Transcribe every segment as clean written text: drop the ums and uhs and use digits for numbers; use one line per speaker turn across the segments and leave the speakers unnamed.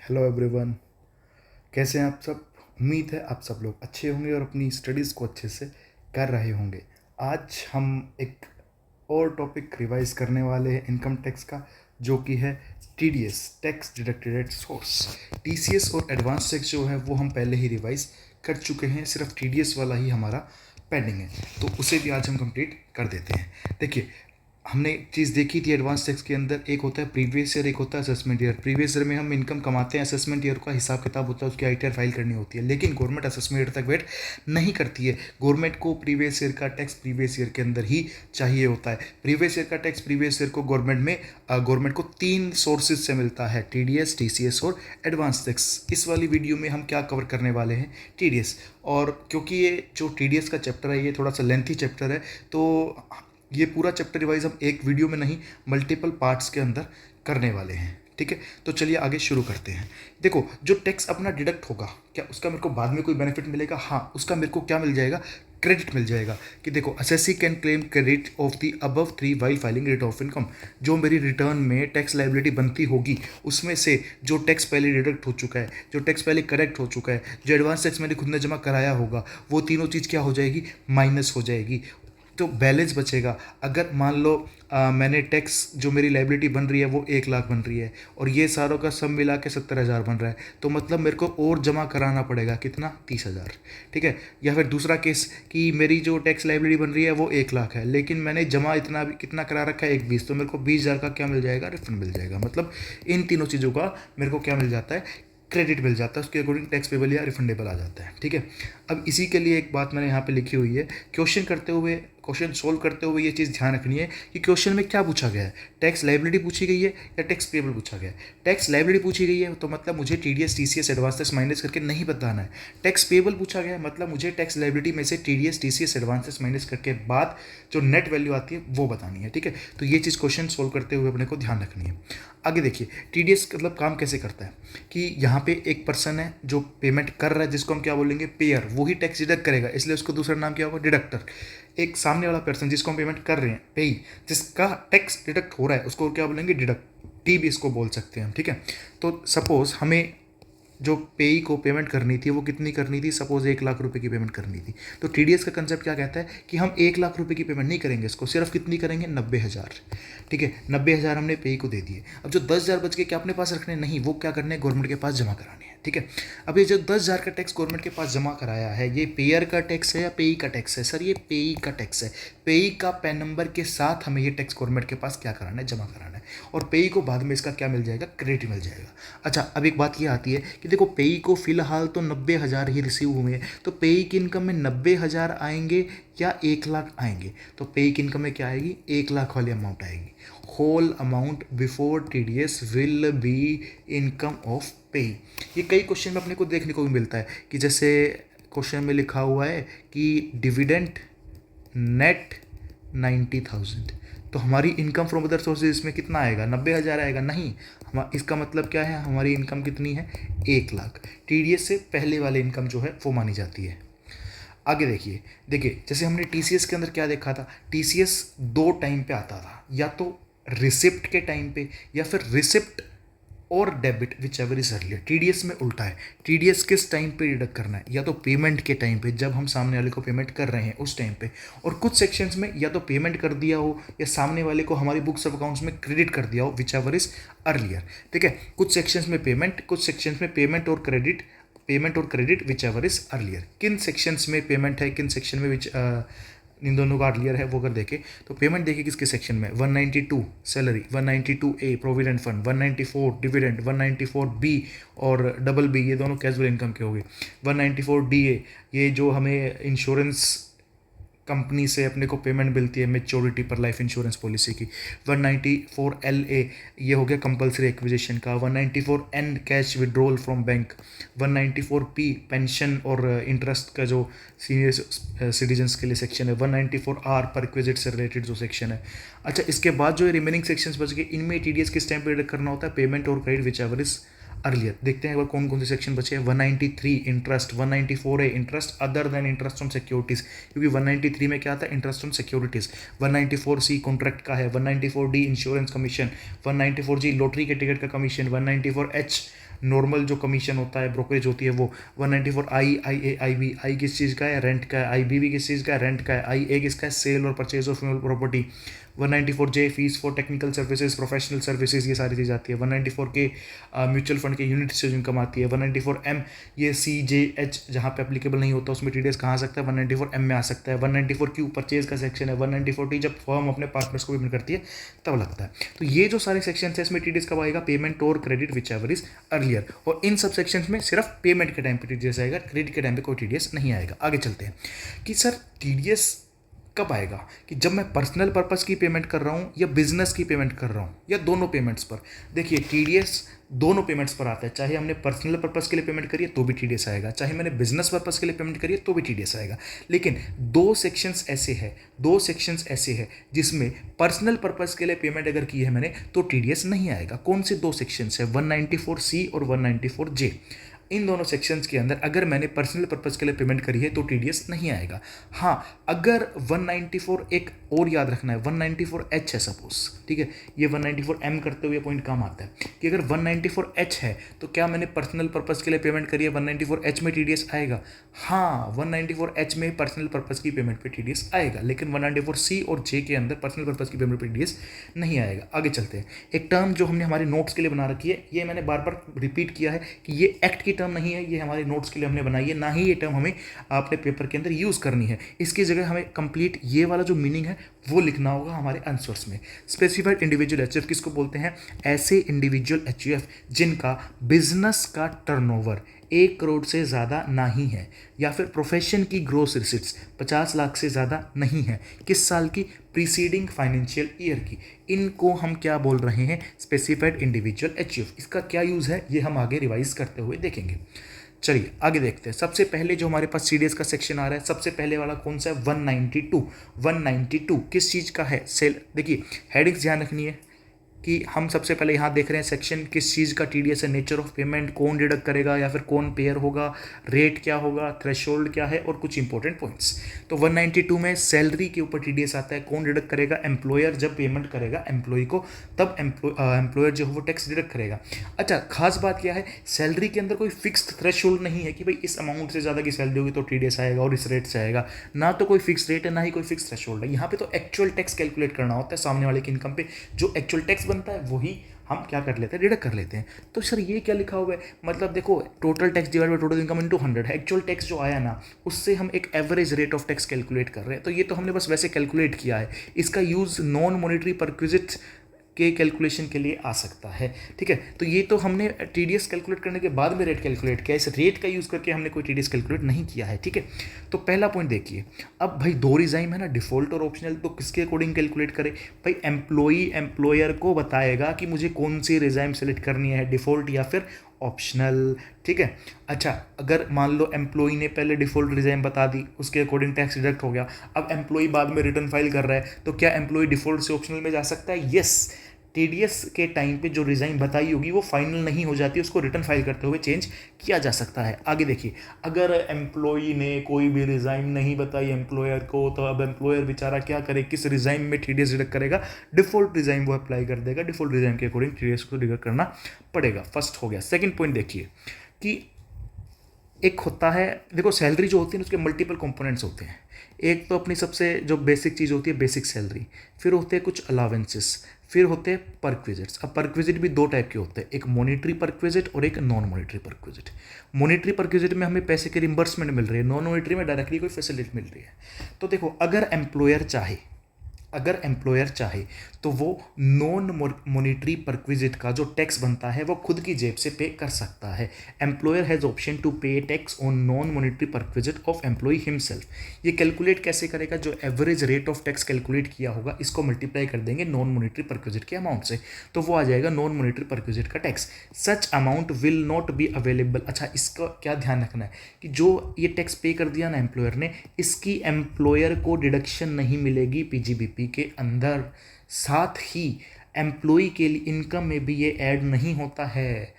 Hello everyone. कैसे हैं आप सब? उम्मीद है आप सब लोग अच्छे होंगे और अपनी स्टडीज़ को अच्छे से कर रहे होंगे। आज हम एक और टॉपिक रिवाइज करने वाले हैं इनकम टैक्स का, जो कि है TDS, tax deducted at source. TCS और एडवांस टैक्स जो है वो हम पहले ही रिवाइज कर चुके हैं, सिर्फ टीडीएस वाला ही हमारा पेंडिंग है, तो उसे भी आज हम कंप्लीट कर देते हैं। देखिए, हमने एक चीज़ देखी थी एडवांस टैक्स के अंदर, एक होता है प्रीवियस ईयर, एक होता है असेसमेंट ईयर। प्रीवियस ईयर में हम इनकम कमाते हैं, असेसमेंट ईयर का हिसाब किताब होता है, उसकी आईटीआर फाइल करनी होती है, लेकिन गवर्नमेंट असेसमेंट ईयर तक वेट नहीं करती है। गवर्नमेंट को प्रीवियस ईयर का टैक्स प्रीवियस ईयर के अंदर ही चाहिए होता है। प्रीवियस ईयर का टैक्स प्रीवियस ईयर को गवर्नमेंट को 3 सोर्सेज से मिलता है, टीडीएस, टीसीएस और एडवांस टैक्स। इस वाली वीडियो में हम क्या कवर करने वाले हैं? टीडीएस। और क्योंकि ये जो टीडीएस का चैप्टर है ये थोड़ा सा लेंथी चैप्टर है, तो ये पूरा चैप्टर रिवाइज हम एक वीडियो में नहीं, मल्टीपल पार्ट्स के अंदर करने वाले हैं। ठीक है, तो चलिए आगे शुरू करते हैं। देखो, जो टैक्स अपना डिडक्ट होगा, क्या उसका मेरे को बाद में कोई बेनिफिट मिलेगा? हाँ, उसका मेरे को क्या मिल जाएगा? क्रेडिट मिल जाएगा। कि देखो, assessee can claim credit of the above 3 while filing rate of income. जो मेरी रिटर्न में टैक्स लाइबिलिटी बनती होगी, उसमें से जो टैक्स पहले डिडक्ट हो चुका है, जो टैक्स पहले करेक्ट हो चुका है, जो एडवांस टैक्स मैंने खुद ने जमा कराया होगा, वो तीनों चीज़ क्या हो जाएगी? माइनस हो जाएगी। तो बैलेंस बचेगा। अगर मान लो मैंने टैक्स, जो मेरी लाइबिलिटी बन रही है वो 1 लाख बन रही है, और ये सारों का सब मिला के 70,000 बन रहा है, तो मतलब मेरे को और जमा कराना पड़ेगा कितना? 30,000। ठीक है। या फिर दूसरा केस कि मेरी जो टैक्स लाइबिलिटी बन रही है वो 1 लाख है, लेकिन मैंने जमा कितना करा रखा है? 1,20, तो मेरे को 20,000 का क्या मिल जाएगा? रिफंड मिल जाएगा। मतलब इन तीनों चीज़ों का मेरे को क्या मिल जाता है? क्रेडिट मिल जाता है, उसके अकॉर्डिंग टैक्स पेबल या रिफंडेबल आ जाता है। ठीक है। अब इसी के लिए एक बात मैंने यहाँ पे लिखी हुई है, क्वेश्चन सोल्व करते हुए ये चीज़ ध्यान रखनी है कि क्वेश्चन में क्या पूछा गया है। टैक्स लाइबिलिटी पूछी गई है या टैक्स पेबल पूछा गया है? टैक्स लाइबिलिटी पूछी गई है तो मतलब मुझे TDS, TCS, advance tax minus करके नहीं बताना है। टैक्स पेबल पूछा गया है मतलब मुझे टैक्स लाइबिलिटी में से TDS, TCS, advance tax minus करके बाद जो नेट वैल्यू आती है वो बतानी है। ठीक है, तो ये चीज़ क्वेश्चन सोल्व करते हुए अपने को ध्यान रखनी है। आगे देखिए, टीडीएस मतलब काम कैसे करता है कि यहाँ पे एक पर्सन है जो पेमेंट कर रहा है, जिसको हम क्या बोलेंगे? पेयर। वही टैक्स डिडक्ट करेगा, इसलिए उसको दूसरा नाम क्या होगा? डिडक्टर। एक सामने वाला पर्सन जिसको हम पेमेंट कर रहे हैं, पेई, जिसका टैक्स डिडक्ट हो रहा है, उसको क्या बोलेंगे? डिडक्टी भी इसको बोल सकते हैं हम। ठीक है। तो सपोज हमें जो पेई को पेमेंट करनी थी वो कितनी करनी थी? सपोज 1 लाख रुपए की पेमेंट करनी थी। तो टीडीएस का कंसेप्ट क्या कहता है कि हम 1 लाख रुपए की पेमेंट नहीं करेंगे, इसको सिर्फ कितनी करेंगे? 90,000। ठीक है, 90,000 हमने पेई को दे दिए। अब जो 10,000 बच के क्या अपने पास रखने? नहीं, वो क्या करने? गवर्नमेंट के पास जमा कराने हैं। ठीक है। अब ये जो 10,000 का टैक्स गवर्नमेंट के पास जमा कराया है, ये पेयर का टैक्स है या पेई का टैक्स है? सर, ये पेई का टैक्स है। पेई का पैन नंबर के साथ हमें ये टैक्स गवर्नमेंट के पास क्या कराना है? जमा कराना है। और पेई को बाद में इसका क्या मिल जाएगा? क्रेडिट मिल जाएगा। अच्छा, अब एक बात ये आती है कि देखो, पेई को फिलहाल तो 90,000 ही रिसीव हुए हैं, तो पेई की इनकम में 90,000 आएंगे या 1 लाख आएंगे? तो पेई की इनकम में क्या आएगी? 1 लाख वाली अमाउंट आएगी। Whole amount before TDS will be income of payee. ये कई क्वेश्चन में अपने को देखने को भी मिलता है कि जैसे क्वेश्चन में लिखा हुआ है कि डिविडेंड नेट 90,000, तो हमारी इनकम फ्रॉम अदर सोर्सेज इसमें कितना आएगा? 90,000 आएगा? नहीं, हम इसका मतलब क्या है? हमारी इनकम कितनी है? 1 लाख। टीडीएस से पहले वाले इनकम जो है वो मानी जाती है। आगे देखिए, जैसे हमने टीसीएस के अंदर क्या देखा था? टीसीएस 2 टाइम पे आता था, या तो रिसिप्ट के टाइम पे या फिर रिसिप्ट और debit, which ever is earlier. TDS में उल्टा है। टीडीएस किस टाइम पे डिडक्ट करना है? या तो पेमेंट के टाइम पे, जब हम सामने वाले को पेमेंट कर रहे हैं उस टाइम पे, और कुछ सेक्शंस में या तो पेमेंट कर दिया हो या सामने वाले को हमारी बुक्स ऑफ अकाउंट्स में क्रेडिट कर दिया हो, विच एवर इज अर्लियर। ठीक है। कुछ सेक्शंस में पेमेंट, कुछ सेक्शंस में पेमेंट और credit which ever is earlier. किन सेक्शंस में पेमेंट है, किन सेक्शन में इन दोनों का अर्लियर है, वो अगर देखें तो पेमेंट देखिए किसके सेक्शन में? 192 salary, 192A provident fund, 194 dividend, 194B और डबल बी, ये दोनों कैजुअल इनकम के हो गए। 194DA, ये जो हमें इंश्योरेंस कंपनी से अपने को पेमेंट मिलती है मेच्योरिटी पर लाइफ इंश्योरेंस पॉलिसी की। 194LA, ये हो गया कंपलसरी एक्विजिशन का। 194N cash withdrawal from bank. 194P pension और इंटरेस्ट का जो सीनियर सिटीजन्स के लिए सेक्शन है। 194R पर रिक्विजिट से रिलेटेड जो सेक्शन है। अच्छा, इसके बाद जो रिमेनिंग सेक्शंस बच गए, इनमें टीडीएस किस टाइम पे डिडक्ट करना होता है? पेमेंट और credit which ever is earlier. देखते हैं एक बार कौन कौन से सेक्शन बचे हैं। 193 interest, 194A interest other than interest on securities, क्योंकि 193 में क्या आता है? Interest on securities. 194C contract का है। 194D insurance commission. 194G lottery के टिकट का कमीशन। 194H नॉर्मल जो कमीशन होता है, ब्रोकरेज होती है वो। 194 आई, आई ए, आई बी, आई किस चीज़ का है, रेंट का है। आई बी भी किस चीज़ का है, रेंट का है। आई ए किसका है, सेल और purchase of property. 194 J fees for technical services, professional services, ये सारी चीज़ आती है। 194 के म्यूचुअल फंड के यूनिट से जो इनकम आती है। 194 एम, ये सी जे एच जहाँ पे एप्लीकेबल नहीं होता उसमें टीडीएस कहाँ आ सकता है, 194 एम में आ सकता है। 194 क्यू परचेज का सेक्शन है। 194 टी जब फर्म अपने पार्टनर्स को पेमेंट करती है तब लगता है। तो ये जो सारे सेक्शन है इसमें टीडीएस कब आएगा, पेमेंट और credit which ever is earlier. और इन सब सेक्शन में सिर्फ पेमेंट के टाइम पे टीडीएस आएगा, क्रेडिट के टाइम पे कोई टीडीएस नहीं आएगा। आगे चलते हैं कि सर टीडीएस कब आएगा, कि जब मैं पर्सनल पर्पस की पेमेंट कर रहा हूँ या बिजनेस की पेमेंट कर रहा हूँ या दोनों पेमेंट्स पर। देखिए टीडीएस दोनों पेमेंट्स पर आता है, चाहे हमने पर्सनल पर्पस के लिए पेमेंट करी है तो भी टीडीएस आएगा, चाहे मैंने बिजनेस पर्पस के लिए पेमेंट करी है तो भी टीडीएस आएगा। लेकिन दो सेक्शंस ऐसे हैं जिसमें पर्सनल पर्पस के लिए पेमेंट अगर की है मैंने तो टीडीएस नहीं आएगा। कौन से दो सेक्शंस है, 194C और 194J। इन दोनों सेक्शंस के अंदर अगर मैंने पर्सनल पर्पस के लिए पेमेंट करी है तो टीडीएस नहीं आएगा। हाँ, अगर 194 एक और याद रखना है, 194H है सपोज, ठीक है, ये 194M करते हुए पॉइंट काम आता है कि अगर 194H है तो क्या मैंने पर्सनल पर्पस के लिए पेमेंट करी है, 194H में टीडीएस आएगा। हाँ, 194H में पर्सनल पर्पस की पेमेंट पे टीडीएस आएगा, लेकिन 194C और J के अंदर पर्सनल पर्पस की पेमेंट पे टीडीएस नहीं आएगा। आगे चलते हैं। एक टर्म जो हमने हमारे नोट्स के लिए बना रखी है, ये मैंने बार बार रिपीट किया है कि ये एक्ट की टर्म नहीं है, ये हमारे नोट्स के लिए हमने बनाई है, ना ही ये टर्म हमें अपने पेपर के अंदर यूज़ करनी है। इसकी जगह हमें कंप्लीट ये वाला जो मीनिंग है वो लिखना होगा हमारे आंसर्स में। स्पेसिफाइड इंडिविजुअल एचयूएफ किसको बोलते हैं, ऐसे इंडिविजुअल एचयूएफ जिनका बिजनेस का टर्नओवर 1 करोड़ से ज़्यादा नहीं है, या फिर प्रोफेशन की ग्रोस रिसिट्स 50 लाख से ज़्यादा नहीं है, किस साल की, प्रीसीडिंग फाइनेंशियल ईयर की। इनको हम क्या बोल रहे हैं, स्पेसिफाइड इंडिविजुअल एचयूएफ। इसका क्या यूज़ है ये हम आगे रिवाइज करते हुए देखेंगे। चलिए आगे देखते हैं। सबसे पहले जो हमारे पास सीडीएस का सेक्शन आ रहा है, सबसे पहले वाला कौन सा है, 192। 192 किस चीज़ का है, सेल। देखिए हेडिंग्स ध्यान रखनी है कि हम सबसे पहले यहाँ देख रहे हैं सेक्शन किस चीज़ का टीडीएस है, नेचर ऑफ पेमेंट, कौन डिडक्ट करेगा या फिर कौन पेयर होगा, रेट क्या होगा, थ्रेशोल्ड क्या है, और कुछ इंपॉर्टेंट पॉइंट्स। तो 192 में सैलरी के ऊपर टीडीएस आता है, कौन डिडक्ट करेगा, एम्प्लॉयर जब पेमेंट करेगा एम्प्लॉय को तब एम्प्लॉयर जो है वो टैक्स डिडक्ट करेगा। अच्छा, खास बात क्या है, सैलरी के अंदर कोई फिक्स्ड थ्रेशोल्ड नहीं है कि भाई इस अमाउंट से ज़्यादा की सैलरी होगी तो टीडीएस आएगा और इस रेट से आएगा, ना तो कोई फिक्स रेट है ना ही कोई फिक्स थ्रेशोल्ड है। यहाँ पे तो एक्चुअल टैक्स कैलकुलेट करना होता है, सामने वाले की इनकम पे जो एक्चुअल टैक्स बनता है वही हम क्या कर लेते हैं, डिडक्ट कर लेते हैं। तो सर ये क्या लिखा हुआ है, मतलब देखो total tax divide by total income into 100 है, एक्चुअल टैक्स जो आया ना उससे हम एक average rate of tax calculate कर रहे हैं। तो ये तो हमने बस वैसे कैलकुलेट किया है, इसका यूज़ नॉन मॉनेटरी परक्विजिट के कैलकुलेशन के लिए आ सकता है, ठीक है। तो ये तो हमने टीडीएस कैलकुलेट करने के बाद में रेट कैलकुलेट किया, इस रेट का यूज़ करके हमने कोई टीडीएस कैलकुलेट नहीं किया है, ठीक है। तो पहला पॉइंट देखिए, अब भाई दो रिजाइम है ना, डिफॉल्ट और ऑप्शनल, तो किसके अकॉर्डिंग कैलकुलेट करें भाई, एम्प्लॉई एम्प्लॉयर को बताएगा कि मुझे कौन सी रिजाइम सेलेक्ट करनी है, डिफॉल्ट या फिर ऑप्शनल, ठीक है। अच्छा, अगर मान लो एम्प्लॉई ने पहले डिफॉल्ट रिजाइम बता दी, उसके अकॉर्डिंग टैक्स डिडक्ट हो गया, अब एम्प्लॉई बाद में रिटर्न फाइल कर रहा है, तो क्या एम्प्लॉई डिफॉल्ट से ऑप्शनल में जा सकता है, यस। टीडीएस के टाइम पे जो रिजाइन बताई होगी वो फाइनल नहीं हो जाती, उसको रिटर्न फाइल करते हुए चेंज किया जा सकता है। आगे देखिए, अगर एम्प्लॉई ने कोई भी रिजाइन नहीं बताई एम्प्लॉयर को, तो अब एम्प्लॉयर बेचारा क्या करे, किस रिजाइन में टीडीएस डिडक्ट करेगा, डिफॉल्ट रिजाइन वो अप्लाई कर देगा, डिफॉल्ट रिजाइन के अकॉर्डिंग टीडीएस को डिडक्ट करना पड़ेगा। फर्स्ट हो गया। सेकंड पॉइंट देखिए कि एक होता है, देखो सैलरी जो होती है उसके मल्टीपल कंपोनेंट्स होते हैं। एक तो अपनी सबसे जो बेसिक चीज़ होती है बेसिक सैलरी, फिर होते हैं कुछ अलावेंसेस, फिर होते हैं परक्विजिट्स। अब परक्विजिट भी दो टाइप के होते हैं, एक मॉनिटरी परक्विजिट और एक non monetary perquisite. Monetary perquisite में हमें पैसे की रिम्बर्समेंट मिल रही है, नॉन मॉनिटरी में डायरेक्टली कोई फैसिलिटी मिल रही है। तो देखो, अगर एम्प्लॉयर चाहे तो वो नॉन मॉनिटरी परक्विजिट का जो टैक्स बनता है वो खुद की जेब से पे कर सकता है। Employer has option to pay tax on non monetary perquisite of employee himself. ये कैलकुलेट कैसे करेगा, जो average rate of tax calculate किया होगा इसको मल्टीप्लाई कर देंगे नॉन मॉनिटरी परक्विजिट के अमाउंट से, तो वो आ जाएगा नॉन मॉनिटरी परक्विजिट का tax. Such amount will not be available. अच्छा, इसका क्या ध्यान रखना है कि जो ये टैक्स पे कर दिया ना एम्प्लॉयर ने, इसकी एम्प्लॉयर को डिडक्शन नहीं मिलेगी पीजीबीपी के अंदर। साथ ही एम्प्लॉय के लिए इनकम में भी ये ऐड नहीं होता है,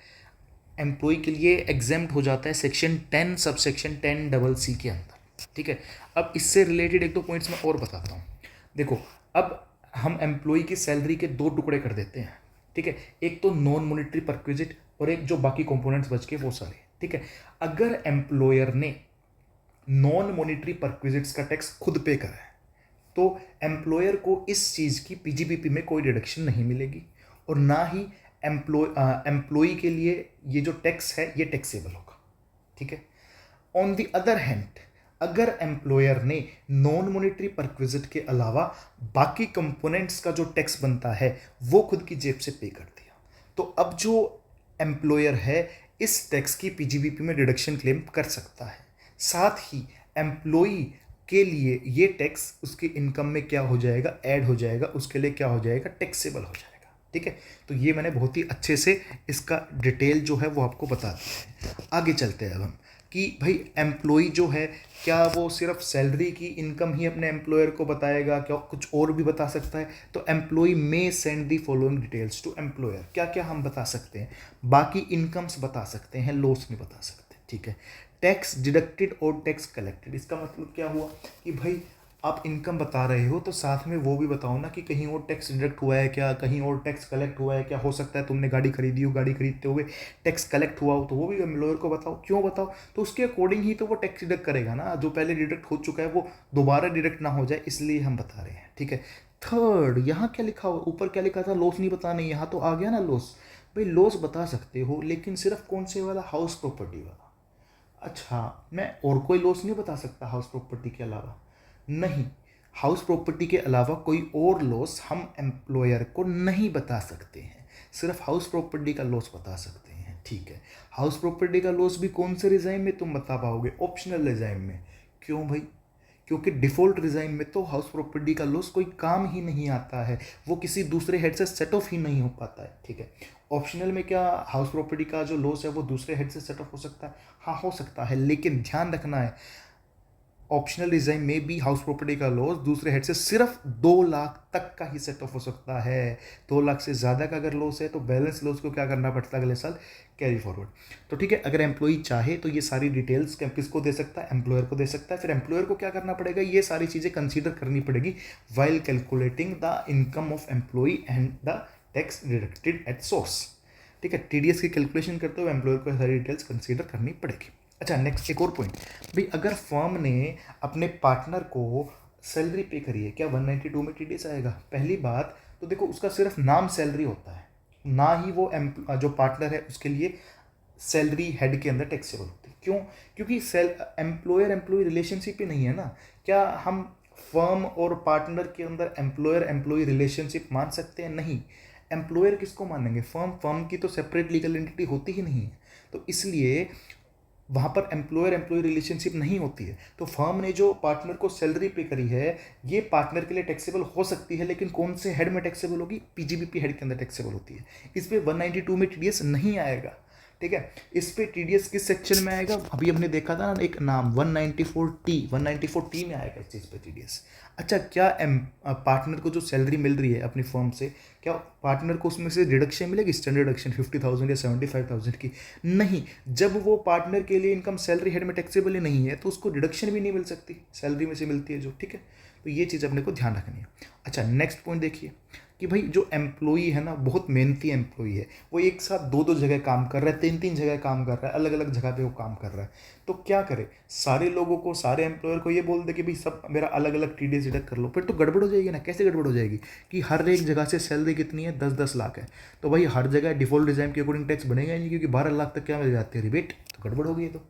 एम्प्लॉय के लिए एग्जेम्प्ट हो जाता है सेक्शन 10 सबसेक्शन 10CC के अंदर, ठीक है। अब इससे रिलेटेड एक दो पॉइंट्स मैं और बताता हूँ। देखो, अब हम एम्प्लॉय की सैलरी के दो टुकड़े कर देते हैं, ठीक है। एक तो नॉन मॉनिटरी परक्विजिट और एक जो बाकी कंपोनेंट्स बच के वो सारे, ठीक है। अगर एम्प्लॉयर ने नॉन मॉनिटरी परक्विजिट्स का टैक्स खुद पे करा है तो एम्प्लॉयर को इस चीज़ की पीजीबीपी में कोई डिडक्शन नहीं मिलेगी, और ना ही एम्प्लॉय के लिए ये जो टैक्स है ये टैक्सेबल होगा, ठीक है। ऑन द अदर हैंड, अगर एम्प्लॉयर ने नॉन मॉनिटरी परक्विजिट के अलावा बाकी कंपोनेंट्स का जो टैक्स बनता है वो खुद की जेब से पे कर दिया, तो अब जो एम्प्लॉयर है इस टैक्स की पीजीबीपी में डिडक्शन क्लेम कर सकता है। साथ ही एम्प्लॉई के लिए ये टैक्स उसकी इनकम में क्या हो जाएगा, ऐड हो जाएगा, उसके लिए क्या हो जाएगा, टैक्सेबल हो जाएगा, ठीक है। तो ये मैंने बहुत ही अच्छे से इसका डिटेल जो है वो आपको बता दिया है। आगे चलते हैं अब हम कि भाई एम्प्लॉई जो है क्या वो सिर्फ सैलरी की इनकम ही अपने एम्प्लॉयर को बताएगा, क्या कुछ और भी बता सकता है? तो employee may send the following details to employer. क्या क्या हम बता सकते हैं? बाकी इनकम्स बता सकते हैं, लॉस नहीं बता सकते, ठीक है। टैक्स डिडक्टेड और टैक्स कलेक्टेड, इसका मतलब क्या हुआ कि भाई आप इनकम बता रहे हो तो साथ में वो भी बताओ ना कि कहीं और टैक्स डिडक्ट हुआ है क्या, कहीं और टैक्स कलेक्ट हुआ है क्या। हो सकता है तुमने गाड़ी खरीदी हो, गाड़ी खरीदते हुए टैक्स कलेक्ट हुआ हो, तो वो भी एम्प्लॉयर को बताओ। क्यों बताओ? तो उसके अकॉर्डिंग ही तो वो टैक्स डिडक्ट करेगा ना, जो पहले डिडक्ट हो चुका है वो दोबारा डिडक्ट ना हो जाए, इसलिए हम बता रहे हैं, ठीक है। थर्ड, यहाँ क्या लिखा हुआ, ऊपर क्या लिखा था, लॉस नहीं बताना, यहाँ तो आ गया ना लॉस। भाई लॉस बता सकते हो लेकिन सिर्फ कौन से वाला, हाउस प्रॉपर्टी वाला। अच्छा, मैं और कोई लॉस नहीं बता सकता हाउस प्रॉपर्टी के अलावा? नहीं, हाउस प्रॉपर्टी के अलावा कोई और लॉस हम एम्प्लॉयर को नहीं बता सकते हैं, सिर्फ हाउस प्रॉपर्टी का लॉस बता सकते हैं, ठीक है। हाउस प्रॉपर्टी का लॉस भी कौन से रिजाइम में तुम बता पाओगे? ऑप्शनल रिजाइम में। क्यों भाई? क्योंकि डिफ़ॉल्ट रिजाइम में तो हाउस प्रॉपर्टी का लॉस कोई काम ही नहीं आता है, वो किसी दूसरे हेड से सेट ऑफ ही नहीं हो पाता है, ठीक है। ऑप्शनल में क्या हाउस प्रॉपर्टी का जो लॉस है वो दूसरे हेड से सेट ऑफ हो सकता है? हाँ हो सकता है, लेकिन ध्यान रखना है ऑप्शनल डिजाइन में भी हाउस प्रॉपर्टी का लॉस दूसरे हेड से सिर्फ 2 लाख तक का ही सेट ऑफ हो सकता है। 2 लाख से ज़्यादा का अगर लॉस है तो बैलेंस लॉस को क्या करना पड़ता है अगले साल, कैरी फॉरवर्ड। तो ठीक है, अगर एम्प्लॉई चाहे तो ये सारी डिटेल्स किसको दे सकता है, एम्प्लॉयर को दे सकता है। फिर एम्प्लॉयर को क्या करना पड़ेगा, ये सारी चीज़ें कंसीडर करनी पड़ेगी while calculating the income of employee and the tax deducted at source, ठीक है। टीडीएस की कैलकुलेशन करते हुए एम्प्लॉयर को सारी डिटेल्स कंसीडर करनी पड़ेगी। अच्छा, नेक्स्ट एक और पॉइंट, भाई अगर फर्म ने अपने पार्टनर को सैलरी पे करी है, क्या 192 में टीडीएस आएगा? पहली बात तो देखो उसका सिर्फ नाम सैलरी होता है, ना ही वो जो पार्टनर है उसके लिए सैलरी हेड के अंदर टैक्सेबल होती है। क्यों? क्योंकि एम्प्लॉयर एम्प्लॉय रिलेशनशिप ही नहीं है ना। क्या हम फर्म और पार्टनर के अंदर एम्प्लॉयर एम्प्लॉय रिलेशनशिप मान सकते हैं? नहीं। एम्प्लॉयर किसको मानेंगे? फर्म की तो सेपरेट लीगल एंटिटी होती ही नहीं है, तो इसलिए वहाँ पर एम्प्लॉयर एम्प्लॉय रिलेशनशिप नहीं होती है। तो फर्म ने जो पार्टनर को सैलरी पे करी है ये पार्टनर के लिए टैक्सेबल हो सकती है, लेकिन कौन से हेड में टैक्सेबल होगी? पीजीबीपी हेड के अंदर टैक्सेबल होती है। इस पर 192 में टीडीएस नहीं आएगा, ठीक है। इस पे टीडीएस किस सेक्शन में आएगा? अभी हमने देखा था ना एक नाम 194T में आएगा इस चीज़ पे टीडीएस। अच्छा, क्या पार्टनर को जो सैलरी मिल रही है अपनी फर्म से, क्या पार्टनर को उसमें से डिडक्शन मिलेगी, स्टैंडर्ड डिडक्शन 50,000 या 75,000 की? नहीं। जब वो पार्टनर के लिए इनकम सैलरी हेड में टैक्सेबल ही नहीं है तो उसको डिडक्शन भी नहीं मिल सकती, सैलरी में से मिलती है जो, ठीक है। तो ये चीज़ अपने को ध्यान रखनी है। अच्छा, नेक्स्ट पॉइंट देखिए कि भाई जो एम्प्लॉई है ना बहुत मेहनती एम्प्लॉई है, वो एक साथ 2-2 जगह काम कर रहा है, 3-3 जगह काम कर रहा है, अलग अलग जगह पे वो काम कर रहा है, तो क्या करे? सारे लोगों को, सारे एम्प्लॉयर को ये बोल दे कि भाई सब मेरा अलग अलग टीडीएस डिडक्ट कर लो, फिर तो गड़बड़ हो जाएगी ना। कैसे गड़बड़ हो जाएगी कि हर एक जगह से सैलरी कितनी है, 10-10 लाख है, तो भाई हर जगह डिफॉल्ट डिजाइन के अकॉर्डिंग टैक्स बनेगा ही नहीं, क्योंकि 12 लाख तक क्या मिल जाती है रिबेट, तो गड़बड़ हो गई। तो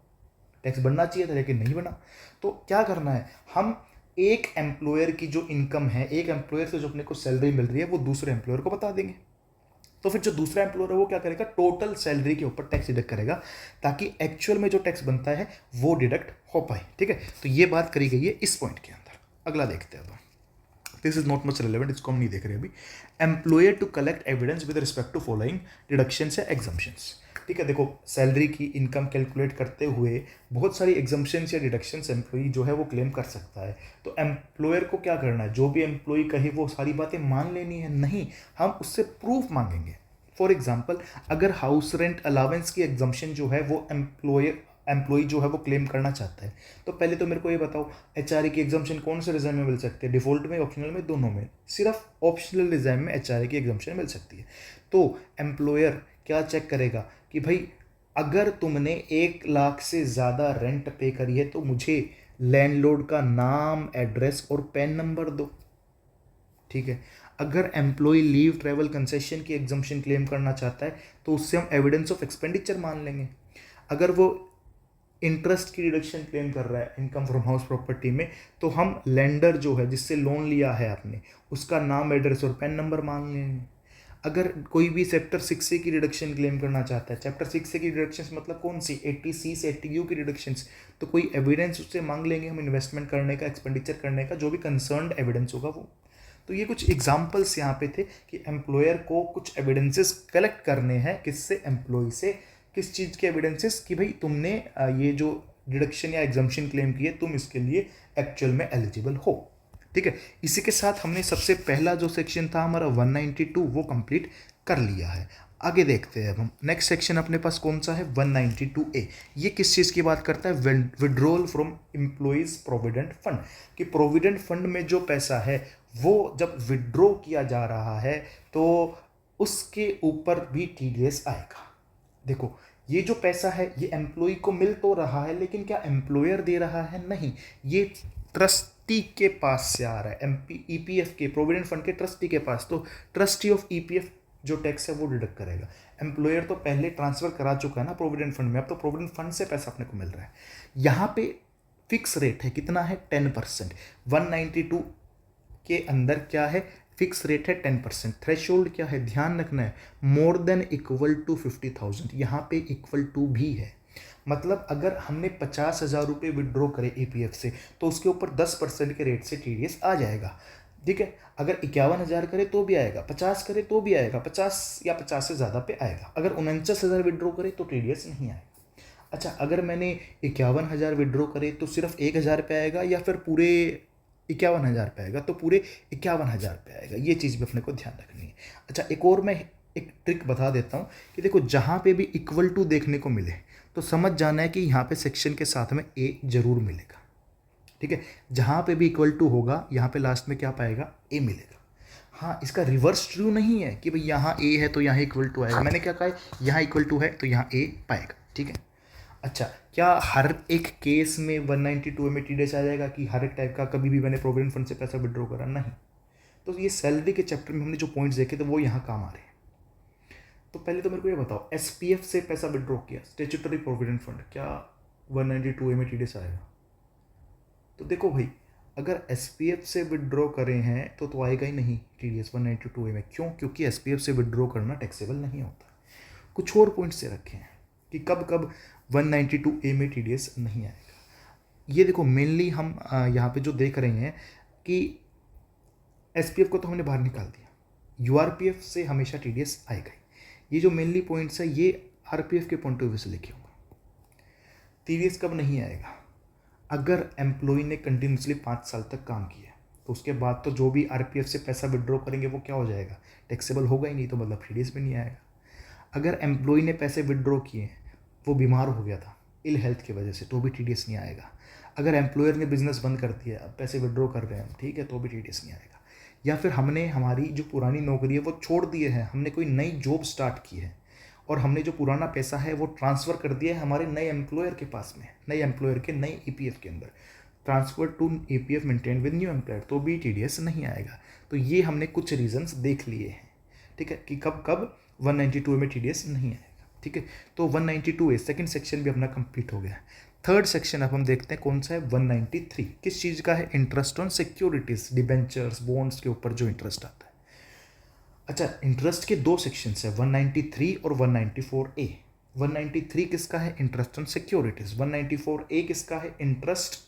टैक्स बनना चाहिए था लेकिन नहीं बना। तो क्या करना है, हम एक एम्प्लॉयर की जो इनकम है, एक एम्प्लॉयर से जो अपने को सैलरी मिल रही है वो दूसरे एम्प्लॉयर को बता देंगे। तो फिर जो दूसरा एम्प्लॉयर है वो क्या करेगा, टोटल सैलरी के ऊपर टैक्स डिडक्ट करेगा ताकि एक्चुअल में जो टैक्स बनता है वो डिडक्ट हो पाए, ठीक है। तो ये बात करी गई है इस पॉइंट के अंदर। अगला देखते हैं अब, this is not much relevant, इसको हम नहीं देख रहे अभी। Employer to collect evidence with respect to following deductions या एग्जम्पशंस, ठीक है। देखो सैलरी की इनकम कैलकुलेट करते हुए बहुत सारी एग्जम्पशंस या डिडक्शंस एम्प्लॉई जो है वो क्लेम कर सकता है। तो एम्प्लॉयर को क्या करना है, जो भी एम्प्लॉई कहे वो सारी बातें मान लेनी है? नहीं, हम उससे प्रूफ मांगेंगे। फॉर एग्जाम्पल, अगर हाउस रेंट अलावेंस की एग्जम्पशन जो है वो एम्प्लॉई जो है वो क्लेम करना चाहता है, तो पहले तो मेरे को ये बताओ एचआरए की एग्जम्पशन कौन से रिजाइम में मिल सकती है, डिफॉल्ट में, ऑप्शनल में, दोनों में? सिर्फ ऑप्शनल रिजाइम में एचआरए की एग्जम्पशन मिल सकती है। तो एम्प्लॉयर क्या चेक करेगा कि भाई अगर तुमने 1 लाख से ज़्यादा रेंट पे करी है तो मुझे लैंडलॉर्ड का नाम, एड्रेस और पैन नंबर दो। ठीक है। अगर एम्प्लॉय लीव ट्रैवल कंसेशन की एग्जम्पशन क्लेम करना चाहता है तो उससे हम एविडेंस ऑफ एक्सपेंडिचर मान लेंगे। अगर वो इंटरेस्ट की डिडक्शन क्लेम कर रहा है इनकम फ्रॉम हाउस प्रॉपर्टी में, तो हम लेंडर जो है जिससे लोन लिया है आपने, उसका नाम, एड्रेस और पैन नंबर मांग लेंगे। अगर कोई भी चैप्टर 6A की डिडक्शन क्लेम करना चाहता है, चैप्टर 6A की डिडक्शंस मतलब कौन सी, 80C से 80U की डिडक्शंस, तो कोई एविडेंस उससे मांग लेंगे हम इन्वेस्टमेंट करने का, एक्सपेंडिचर करने का, जो भी कंसर्न्ड एविडेंस होगा वो। तो ये कुछ एग्जाम्पल्स यहाँ पे थे कि एम्प्लॉयर को कुछ एविडेंसेस कलेक्ट करने हैं, किससे, एम्प्लॉय से। किस चीज़ के एविडेंसेस कि भाई तुमने ये जो डिडक्शन या एग्जम्पशन क्लेम की है तुम इसके लिए एक्चुअल में एलिजिबल हो। ठीक है। इसी के साथ हमने सबसे पहला जो सेक्शन था हमारा 192 वो कंप्लीट कर लिया है। आगे देखते हैं अब हम नेक्स्ट सेक्शन अपने पास कौन सा है, 192A। ये किस चीज़ की बात करता है, withdrawal from employees provident fund. कि प्रोविडेंट फंड में जो पैसा है वो जब विड्रॉ किया जा रहा है तो उसके ऊपर भी TDS आएगा। देखो ये जो पैसा है ये एम्प्लॉय को मिल तो रहा है, लेकिन क्या एम्प्लॉयर दे रहा है, नहीं, ये ट्रस्टी के पास से आ रहा है, EPF के, प्रोविडेंट फंड के ट्रस्टी के पास। तो ट्रस्टी ऑफ EPF जो टैक्स है वो डिडक्ट करेगा। एम्प्लॉयर तो पहले ट्रांसफर करा चुका है ना प्रोविडेंट फंड में, अब तो प्रोविडेंट फंड से पैसा अपने को मिल रहा है। यहाँ पे फिक्स रेट है, कितना है, 10%। 192 के अंदर क्या है, फिक्स रेट है 10%। थ्रेशोल्ड क्या है, ध्यान रखना है, मोर देन इक्वल टू 50,000। यहाँ पे इक्वल टू भी है, मतलब अगर हमने 50,000 रुपये विड्रॉ करे EPF से तो उसके ऊपर 10% के रेट से TDS आ जाएगा। ठीक है। अगर 51,000 करे तो भी आएगा, 50 करे तो भी आएगा, 50 या 50 से ज़्यादा पे आएगा। अगर 49,000 विड्रॉ करे तो TDS नहीं आएगा। अच्छा, अगर मैंने 51,000 विड्रॉ करे तो सिर्फ 1,000 पे आएगा या फिर पूरे 51,000 पे आएगा, तो पूरे 51,000 पे आएगा। ये चीज़ भी अपने को ध्यान रखनी है। अच्छा, एक और मैं एक ट्रिक बता देता हूँ कि देखो जहाँ पे भी इक्वल टू देखने को मिले तो समझ जाना है कि यहाँ पे सेक्शन के साथ में A जरूर मिलेगा। ठीक है। जहाँ पे भी इक्वल टू होगा यहाँ पे लास्ट में क्या पाएगा, A मिलेगा। हाँ, इसका रिवर्स ट्रू नहीं है कि भाई यहाँ A है तो यहाँ इक्वल टू आएगा। मैंने क्या कहा है, यहाँ इक्वल टू है तो यहाँ A पाएगा। ठीक है। अच्छा, क्या हर एक केस में 192 में TDS आ जाएगा कि हर एक टाइप का कभी भी मैंने प्रोविडेंट फंड से पैसा विड्रॉ करा, नहीं। तो ये सैलरी के चैप्टर में हमने जो पॉइंट्स देखे थे वो यहाँ काम आ रहे हैं। तो पहले तो मेरे को ये बताओ, SPF से पैसा विड्रॉ किया, स्टेचुटरी प्रोविडेंट फंड, क्या 192A में TDS आएगा? तो देखो भाई, अगर SPF से विड्रॉ करे हैं तो आएगा ही नहीं TDS 192A में। क्यों? क्योंकि SPF से विड्रॉ करना टैक्सेबल नहीं होता। कुछ और पॉइंट्स से रखे हैं कि कब कब 192A में TDS नहीं आएगा। ये देखो मेनली हम यहाँ पे जो देख रहे हैं कि SPF को तो हमने बाहर निकाल दिया, URPF से हमेशा TDS आएगा ही। ये जो मेनली पॉइंट्स है ये RPF के पॉइंट ऑफ व्यू से लिखे होंगे। TDS कब नहीं आएगा? अगर एम्प्लॉय ने कंटिन्यूसली 5 साल तक काम किया तो उसके बाद तो जो भी RPF से पैसा विड्रॉ करेंगे वो क्या हो जाएगा, टैक्सेबल होगा ही नहीं, तो मतलब TDS भी नहीं आएगा। अगर एम्प्लॉय ने पैसे विड्रॉ किए, वो बीमार हो गया था इल हेल्थ की वजह से, तो भी TDS नहीं आएगा। अगर एम्प्लॉयर ने बिजनेस बंद कर दिया, अब पैसे विड्रॉ कर रहे हैं, ठीक है, तो भी TDS नहीं आएगा। या फिर हमने हमारी जो पुरानी नौकरी है वो छोड़ दिए है, हमने कोई नई जॉब स्टार्ट की है और हमने जो पुराना पैसा है वो ट्रांसफ़र कर दिया है हमारे नए एम्प्लॉयर के पास में, नए एम्प्लॉयर के नए EPF के अंदर, transfer to EPF maintain with new employer, तो भी TDS नहीं आएगा। तो ये हमने कुछ रीजंस देख लिए हैं। ठीक है, कि कब कब 192 में TDS नहीं आएगा। ठीक है, तो 192A सेकंड सेक्शन भी अपना कंप्लीट हो गया। थर्ड सेक्शन अब हम देखते हैं कौन सा है, 193। किस चीज़ का है, interest on securities, debentures, bonds के ऊपर जो इंटरेस्ट आता है। अच्छा, इंटरेस्ट के 2 सेक्शंस है, 193 और 194A। 193 किसका है, इंटरेस्ट ऑन सिक्योरिटीज। 194A किसका है, interest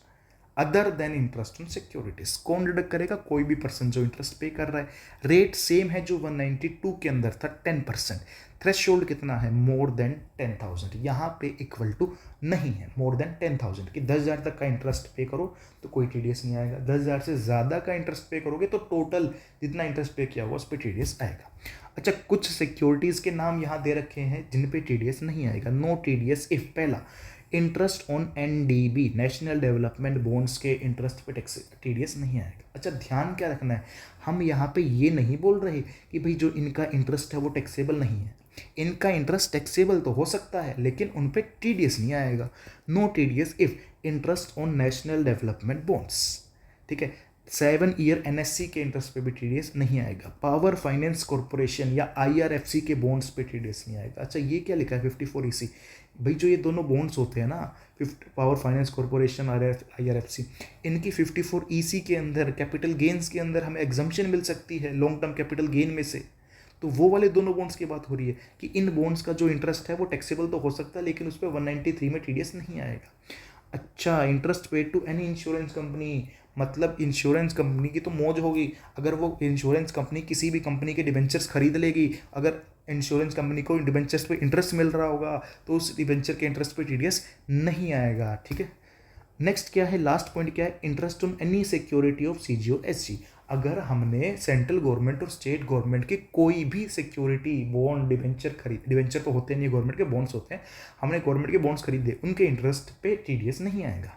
other than interest on securities. कौन डिडक्ट करेगा, कोई भी पर्सन जो इंटरेस्ट पे कर रहा है। रेट सेम है जो 192 के अंदर था, 10%। थ्रेशोल्ड कितना है, मोर देन 10,000। यहाँ पे इक्वल टू नहीं है, मोर देन 10,000 कि 10,000 तक का इंटरेस्ट पे करो तो कोई TDS नहीं आएगा। 10,000 से ज़्यादा का इंटरेस्ट पे करोगे तो टोटल जितना इंटरेस्ट पे किया हुआ उस पर TDS आएगा। अच्छा, कुछ सिक्योरिटीज़ के नाम यहाँ दे रखे हैं जिन पे TDS नहीं आएगा। नो TDS इफ पहला interest on NDB, national development bonds के इंटरेस्ट पे TDS नहीं आएगा। अच्छा, ध्यान क्या रखना है, हम यहाँ पे ये नहीं बोल रहे कि भाई जो इनका इंटरेस्ट है वो टैक्सेबल नहीं है। इनका इंटरेस्ट टैक्सेबल तो हो सकता है लेकिन उन पे टीडीएस नहीं आएगा। No TDS if interest on national development bonds, ठीक है। 7 ईयर एनएससी के इंटरेस्ट पे भी टीडीएस नहीं आएगा। पावर फाइनेंस कॉर्पोरेशन या आईआरएफसी के बॉन्ड्स पे टीडीएस नहीं आएगा। अच्छा ये क्या लिखा है 54EC, भाई जो ये दोनों बॉन्ड्स होते हैं ना, पावर फाइनेंस कॉर्पोरेशन और आईआरएफसी, इनकी 54EC के अंदर कैपिटल गेन्स के अंदर हमें एग्जम्पशन मिल सकती है लॉन्ग टर्म कैपिटल गेन में से। तो वो वाले दोनों बॉन्ड्स की बात हो रही है कि इन बॉन्ड्स का जो इंटरेस्ट है वो टैक्सेबल तो हो सकता है लेकिन उस पर 193 में टीडीएस नहीं आएगा। अच्छा, interest paid to any insurance company, मतलब इंश्योरेंस कंपनी की तो मौज होगी अगर वो इंश्योरेंस कंपनी किसी भी कंपनी के डिबेंचर्स खरीद लेगी। अगर इंश्योरेंस कंपनी को डिबेंचर्स पे इंटरेस्ट मिल रहा होगा तो उस डिबेंचर के इंटरेस्ट पे टीडीएस नहीं आएगा, ठीक है। नेक्स्ट क्या है, लास्ट पॉइंट क्या है, interest on any security of CGO SG. अगर हमने सेंट्रल गवर्नमेंट और स्टेट गवर्नमेंट की कोई भी सिक्योरिटी बॉन्ड डिबेंचर खरीद, डिबेंचर तो होते नहीं, गवर्नमेंट के बॉन्ड्स होते हैं, हमने गवर्नमेंट के बॉन्ड्स खरीदे, उनके इंटरेस्ट पे टीडीएस नहीं आएगा।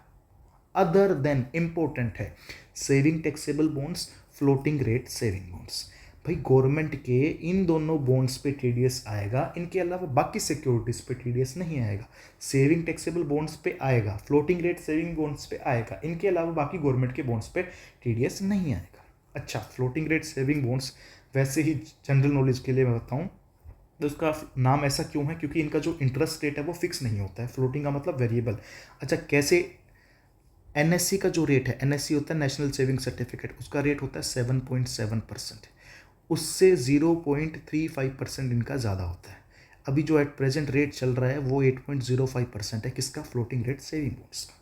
अदर देन, इंपॉर्टेंट है, saving taxable bonds, floating rate saving bonds. भाई गवर्नमेंट के इन दोनों बॉन्ड्स पे टीडीएस आएगा, इनके अलावा बाकी सिक्योरिटीज पे टीडीएस नहीं आएगा। सेविंग टैक्सेबल बॉन्ड्स पे आएगा, फ्लोटिंग रेट सेविंग बॉन्ड्स पे आएगा, इनके अलावा बाकी गवर्नमेंट के बॉन्ड्स पे टीडीएस नहीं आएगा। अच्छा, फ्लोटिंग रेट सेविंग बॉन्ड्स, वैसे ही जनरल नॉलेज के लिए मैं बताऊँ तो उसका नाम ऐसा क्यों है, क्योंकि इनका जो इंटरेस्ट रेट है वो फिक्स नहीं होता है। फ्लोटिंग का मतलब वेरिएबल। अच्छा, कैसे, एनएससी का जो रेट है, एनएससी होता है नेशनल सेविंग सर्टिफिकेट, उसका रेट होता है 7.7%, उससे 0.35% इनका ज़्यादा होता है। अभी जो एट प्रेजेंट रेट चल रहा है वो 8.05% है, किसका, फ्लोटिंग रेट सेविंग बॉन्ड्स का,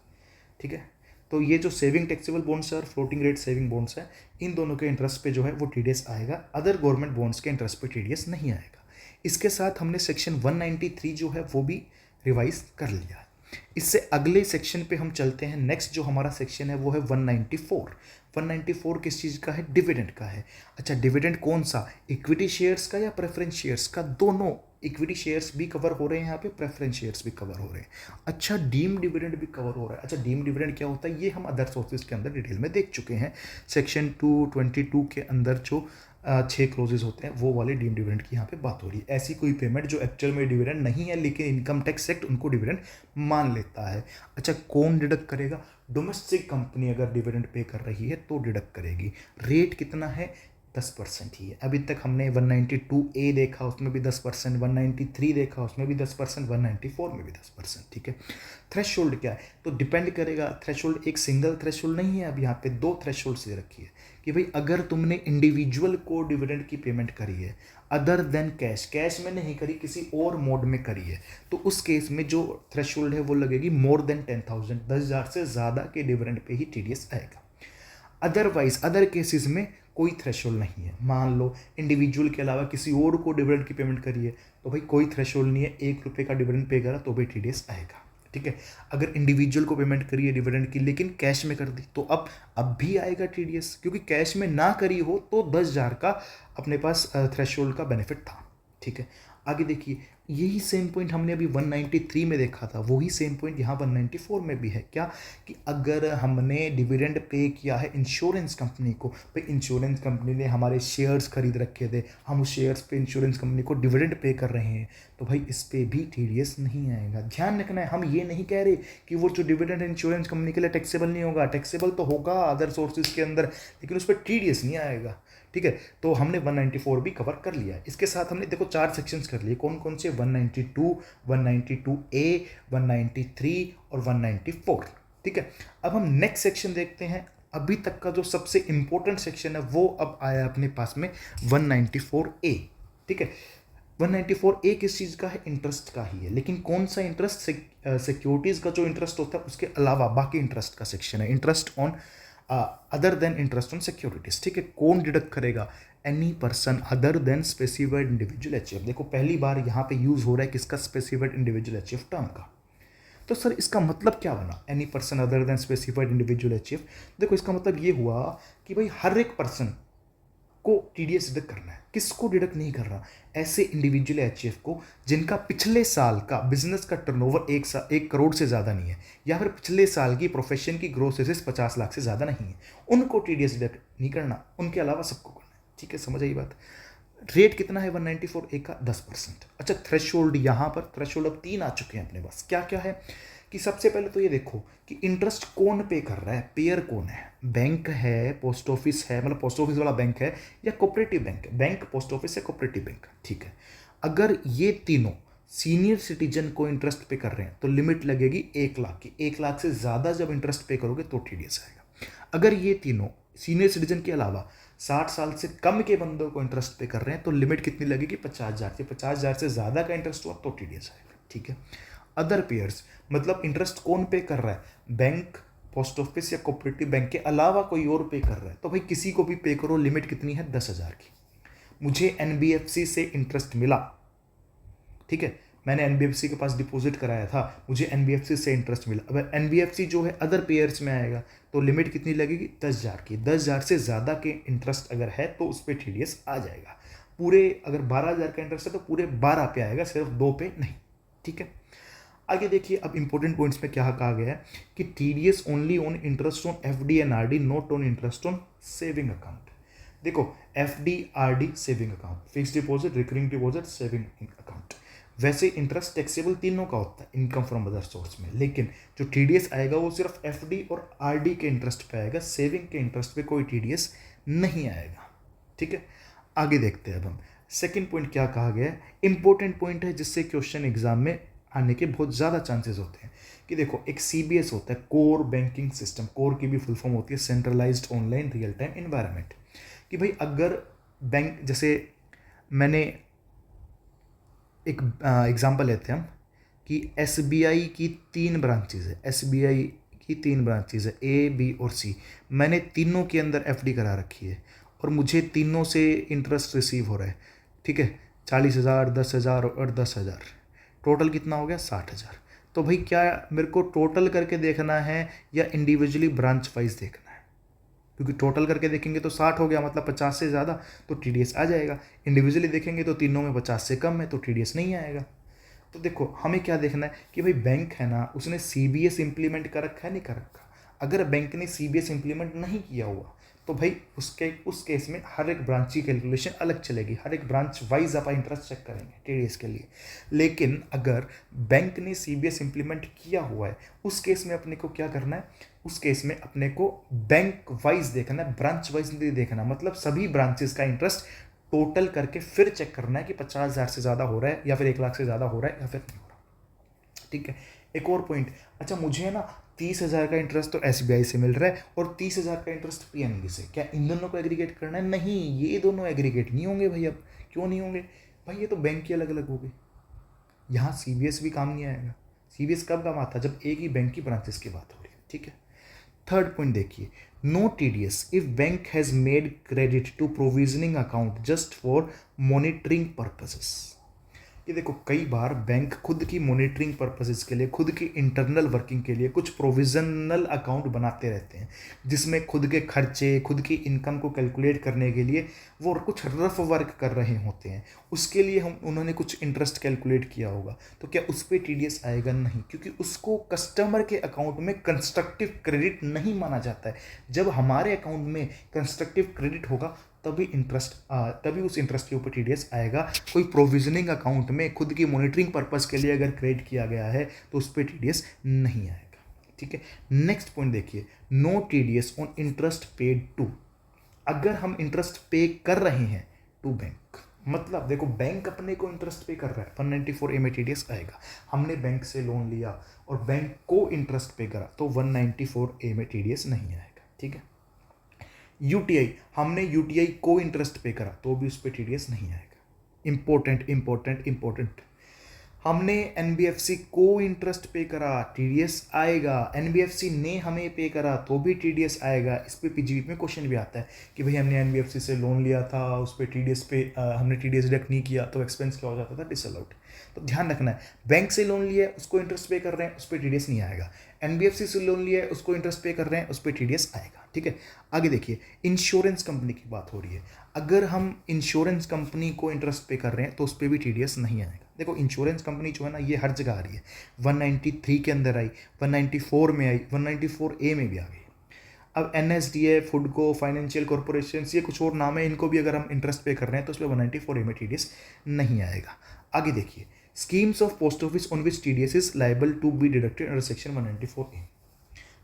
ठीक है। तो ये जो सेविंग टैक्सेबल बॉन्ड्स है और फ्लोटिंग रेट सेविंग बॉन्ड्स है, इन दोनों के इंटरेस्ट पे जो है वो टीडीएस आएगा। अदर गवर्नमेंट बॉन्ड्स के इंटरेस्ट पे टीडीएस नहीं आएगा। इसके साथ हमने सेक्शन 193 जो है वो भी रिवाइज कर लिया है। इससे अगले सेक्शन पे हम चलते हैं। नेक्स्ट जो हमारा सेक्शन है वो है 194। 194 किस चीज़ का है, डिविडेंड का है। अच्छा, डिविडेंड कौन सा, इक्विटी शेयर्स का या प्रेफरेंस शेयर्स का, दोनों। इक्विटी शेयर्स भी कवर हो रहे हैं यहाँ पे, प्रेफरेंस शेयर्स भी कवर हो रहे हैं। अच्छा, डीम डिविडेंड भी कवर हो रहा है। अच्छा, डीम डिविडेंड क्या होता है, ये हम अदर सोर्सेज के अंदर डिटेल में देख चुके हैं। सेक्शन 222 के अंदर जो 6 क्लोजेज होते हैं वो वाले डीम डिविडेंड की यहाँ पे बात हो रही है। ऐसी कोई पेमेंट जो एक्चुअल में डिविडेंड नहीं है लेकिन इनकम टैक्स एक्ट उनको डिविडेंड मान लेता है। अच्छा, कौन डिडक्ट करेगा, डोमेस्टिक कंपनी अगर डिविडेंड पे कर रही है तो डिडक्ट करेगी। रेट कितना है, 10% ही है। अभी तक हमने 192A देखा, उसमें भी 10%, 193 देखा, उसमें भी 10%, 194 में भी 10%, ठीक है। थ्रेशोल्ड क्या है, तो डिपेंड करेगा। थ्रेशोल्ड एक सिंगल थ्रेशोल्ड नहीं है, अब यहाँ पे 2 थ्रेशोल्ड से रखी है कि भाई अगर तुमने इंडिविजुअल को डिविडेंड की पेमेंट करी है अदर देन कैश, कैश में नहीं करी, किसी और मोड में करी है, तो उस केस में जो थ्रेशोल्ड है वो लगेगी मोर देन 10,000, 10,000 से ज़्यादा के डिविडेंड पे ही टीडीएस आएगा। अदरवाइज अदर केसेस में कोई थ्रेशोल्ड नहीं है। मान लो इंडिविजुअल के अलावा किसी और को डिविडेंड की पेमेंट करी है तो भाई कोई थ्रेशोल्ड नहीं है, 1 रुपये का डिविडेंड पे करा तो भाई टीडीएस आएगा, ठीक है। अगर इंडिविजुअल को पेमेंट करी है डिविडेंड की लेकिन कैश में कर दी तो अब भी आएगा टीडीएस, क्योंकि कैश में ना करी हो तो 10,000 का अपने पास थ्रेशोल्ड का बेनिफिट था, ठीक है। आगे देखिए, यही सेम पॉइंट हमने अभी 193 में देखा था, वही सेम पॉइंट यहाँ 194 में भी है। क्या कि अगर हमने डिविडेंड पे किया है इंश्योरेंस कंपनी को, भाई इंश्योरेंस कंपनी ने हमारे शेयर्स खरीद रखे थे, हम उस शेयर्स पे इंश्योरेंस कंपनी को डिविडेंड पे कर रहे हैं, तो भाई इस पर भी टीडीएस नहीं आएगा। ध्यान रखना है, हम ये नहीं कह रहे कि वो जो डिविडेंड इंश्योरेंस कंपनी के लिए टैक्सेबल नहीं होगा, टैक्सेबल तो होगा अदर सोर्सेज के अंदर, लेकिन उस पर टीडीएस नहीं आएगा, ठीक है। तो हमने 194 भी कवर कर लिया है। इसके साथ हमने देखो 4 सेक्शंस कर लिए, कौन कौन से, 192, 192A, 193 और 194, ठीक है। अब हम नेक्स्ट सेक्शन देखते हैं। अभी तक का जो सबसे इंपॉर्टेंट सेक्शन है वो अब आया अपने पास में 194A, ठीक है। 194A किस चीज़ का है, इंटरेस्ट का ही है, लेकिन कौन सा इंटरेस्ट, सिक्योरिटीज़ का जो इंटरेस्ट होता है उसके अलावा बाकी इंटरेस्ट का सेक्शन है, interest on other than interest on securities, ठीक है। कौन डिडक्ट करेगा, any person other than specified individual HUF. देखो पहली बार यहाँ पे यूज हो रहा है किसका, स्पेसिफाइड इंडिविजुअल एचईएफ टर्म का। तो सर इसका मतलब क्या बना, any person other than specified individual HUF. देखो इसका मतलब ये हुआ कि भाई हर एक पर्सन को टीडीएस डिडक्ट करना है। किसको डिडक्ट नहीं कर रहा, ऐसे इंडिविजुअल एचईएफ को जिनका पिछले साल का बिजनेस का टर्नओवर 1 करोड़ से ज़्यादा नहीं है, या फिर पिछले साल की प्रोफेशन की ग्रोथ एसेट्स 50 लाख से ज़्यादा नहीं है, उनको टीडीएस डिडक्ट नहीं करना, उनके अलावा सबको करना है, ठीक है। समझ आई बात। रेट कितना है 194A का 10%। अच्छा, थ्रेशोल्ड, यहाँ पर थ्रेशोल्ड अब 3 आ चुके हैं अपने पास। क्या क्या है कि सबसे पहले तो ये देखो कि इंटरेस्ट कौन पे कर रहा है, पेयर कौन है, बैंक है, पोस्ट ऑफिस है, मतलब पोस्ट ऑफिस वाला बैंक है, या कोऑपरेटिव बैंक है, बैंक, पोस्ट ऑफिस या कोऑपरेटिव बैंक, ठीक है। अगर ये तीनों सीनियर सिटीजन को इंटरेस्ट पे कर रहे हैं तो लिमिट लगेगी 1 लाख की। 1 लाख से ज़्यादा जब इंटरेस्ट पे करोगे तो TDS आएगा। अगर ये तीनों सीनियर सिटीजन के अलावा 60 साल से कम के बंदों को इंटरेस्ट पे कर रहे हैं तो लिमिट कितनी लगेगी, 50,000 से 50,000 से ज़्यादा का इंटरेस्ट हुआ तो TDS आएगा, ठीक है। अदर पेयर्स, मतलब इंटरेस्ट कौन पे कर रहा है, बैंक, पोस्ट ऑफिस या कोऑपरेटिव बैंक के अलावा कोई और पे कर रहा है तो भाई किसी को भी पे करो, लिमिट कितनी है, 10,000 की। मुझे NBFC से इंटरेस्ट मिला, ठीक है, मैंने NBFC के पास डिपॉजिट कराया था, मुझे NBFC से इंटरेस्ट मिला। अब NBFC जो है अदर पेयर्स में आएगा तो लिमिट कितनी लगेगी, 10,000 की। 10,000 से ज़्यादा के इंटरेस्ट अगर है तो उस पर TDS आ जाएगा। पूरे अगर 12,000 का इंटरेस्ट है तो पूरे 12 पे आएगा, सिर्फ 2 पे नहीं, ठीक है। आगे देखिए, अब इंपॉर्टेंट पॉइंट्स में क्या कहा गया है कि TDS only on interest on FD and RD, not on interest on saving account. देखो, FD RD saving account, fix deposit, recurring deposit, saving account, वैसे इंटरेस्ट टैक्सेबल तीनों का होता है इनकम फ्रॉम अदर सोर्स में, लेकिन जो TDS आएगा वो सिर्फ FD और RD के इंटरेस्ट पे आएगा, सेविंग के इंटरेस्ट पे कोई TDS नहीं आएगा, ठीक है। आगे देखते हैं अब हम सेकंड पॉइंट क्या कहा गया है, इंपॉर्टेंट पॉइंट है जिससे क्वेश्चन एग्जाम में आने के बहुत ज़्यादा चांसेस होते हैं कि देखो, एक CBS होता है, कोर बैंकिंग सिस्टम, कोर की भी फुल फॉर्म होती है centralised online real time environment, कि भाई अगर बैंक, जैसे मैंने एक एग्जांपल लेते हैं हम कि SBI की 3 ब्रांचेज है, SBI की 3 ब्रांचेज है, A, B और C। मैंने तीनों के अंदर FD करा रखी है और मुझे तीनों से इंटरेस्ट रिसीव हो रहा है, ठीक है, 40,000, 10,000 और 10,000, टोटल कितना हो गया, 60,000। तो भाई क्या मेरे को टोटल करके देखना है या इंडिविजुअली ब्रांच वाइज देखना है, क्योंकि टोटल करके देखेंगे तो 60 हो गया, मतलब 50 से ज़्यादा तो TDS आ जाएगा। इंडिविजुअली देखेंगे तो तीनों में 50 से कम है तो TDS नहीं आएगा। तो देखो, हमें क्या देखना है कि भाई बैंक है ना, उसने CBS इंप्लीमेंट कर रखा है, नहीं कर रखा। अगर बैंक ने CBS इंप्लीमेंट नहीं किया हुआ तो भाई उस केस में हर एक ब्रांच की कैलकुलेशन अलग चलेगी, हर एक ब्रांच वाइज आप इंटरेस्ट चेक करेंगे TDS के लिए। लेकिन अगर बैंक ने CBS इंप्लीमेंट किया हुआ है उस केस में अपने को क्या करना है, उस केस में अपने को बैंक वाइज देखना है, ब्रांच वाइज नहीं देखना, मतलब सभी ब्रांचेस का इंटरेस्ट टोटल करके फिर चेक करना है कि 50,000 से ज़्यादा हो रहा है या फिर 1 लाख से ज़्यादा हो रहा है या फिर नहीं हो रहा, ठीक है। एक और पॉइंट, अच्छा मुझे है ना 30,000 का इंटरेस्ट तो SBI से मिल रहा है और 30,000 का इंटरेस्ट PNB से, क्या इन दोनों को एग्रीगेट करना है? नहीं, ये दोनों एग्रीगेट नहीं होंगे भाई। अब क्यों नहीं होंगे भाई, ये तो बैंक की अलग अलग हो गई, यहाँ CBS भी काम नहीं आएगा। CBS कब काम आता है, जब एक ही बैंक की ब्रांचेस की बात हो रही है, ठीक है। थर्ड पॉइंट देखिए, no TDS if bank has made credit to provisioning account just for monitoring purposes. कि देखो, कई बार बैंक खुद की मॉनिटरिंग पर्पसेस के लिए, खुद की इंटरनल वर्किंग के लिए कुछ प्रोविजनल अकाउंट बनाते रहते हैं, जिसमें खुद के खर्चे, खुद की इनकम को कैलकुलेट करने के लिए वो कुछ रफ वर्क कर रहे होते हैं। उसके लिए उन्होंने कुछ इंटरेस्ट कैलकुलेट किया होगा, तो क्या उस पर TDS आएगा? नहीं, क्योंकि उसको कस्टमर के अकाउंट में कंस्ट्रक्टिव क्रेडिट नहीं माना जाता है। जब हमारे अकाउंट में कंस्ट्रक्टिव क्रेडिट होगा तभी उस इंटरेस्ट के ऊपर TDS आएगा। कोई प्रोविजनिंग अकाउंट में खुद की मॉनिटरिंग पर्पस के लिए अगर क्रिएट किया गया है तो उस पर TDS नहीं आएगा, ठीक है। नेक्स्ट पॉइंट देखिए, no TDS on interest paid to. अगर हम इंटरेस्ट पे कर रहे हैं टू बैंक, मतलब देखो, बैंक अपने को इंटरेस्ट पे कर रहा है, 194A में TDS आएगा। हमने बैंक से लोन लिया और बैंक को इंटरेस्ट पे करा तो 194A में TDS नहीं आएगा, ठीक है। UTI, हमने UTI को इंटरेस्ट पे करा तो भी उस पर TDS नहीं आएगा। इंपॉर्टेंट, हमने NBFC को इंटरेस्ट पे करा, TDS आएगा। NBFC ने हमें पे करा तो भी TDS आएगा। इस पे PGP में क्वेश्चन भी आता है कि भाई हमने NBFC से लोन लिया था, उस पर TDS पे हमने TDS डिडक्ट नहीं किया तो एक्सपेंस क्या हो जाता था, डिसअलाउड। तो ध्यान रखना है, बैंक से लोन लिया है उसको इंटरेस्ट पे कर रहे हैं, उस पर TDS नहीं आएगा। NBFC से लोन लिया है उसको इंटरेस्ट पे कर रहे हैं, उस पर TDS आएगा, ठीक है। आगे देखिए, इंश्योरेंस कंपनी की बात हो रही है। अगर हम इंश्योरेंस कंपनी को इंटरेस्ट पे कर रहे हैं तो उस पर भी TDS नहीं आएगा। देखो, इंश्योरेंस कंपनी जो है ना, ये हर जगह आ रही है। 193 के अंदर आई, 194 में आई, 194A में भी आ गई। अब NSDA, फुडको, फाइनेंशियल कॉर्पोरेशन, ये कुछ और नाम है, इनको भी अगर हम इंटरेस्ट पे कर रहे हैं तो उस पर 194A में TDS नहीं आएगा। आगे देखिए, schemes of post office on which TDS is liable to be deducted under section 194A।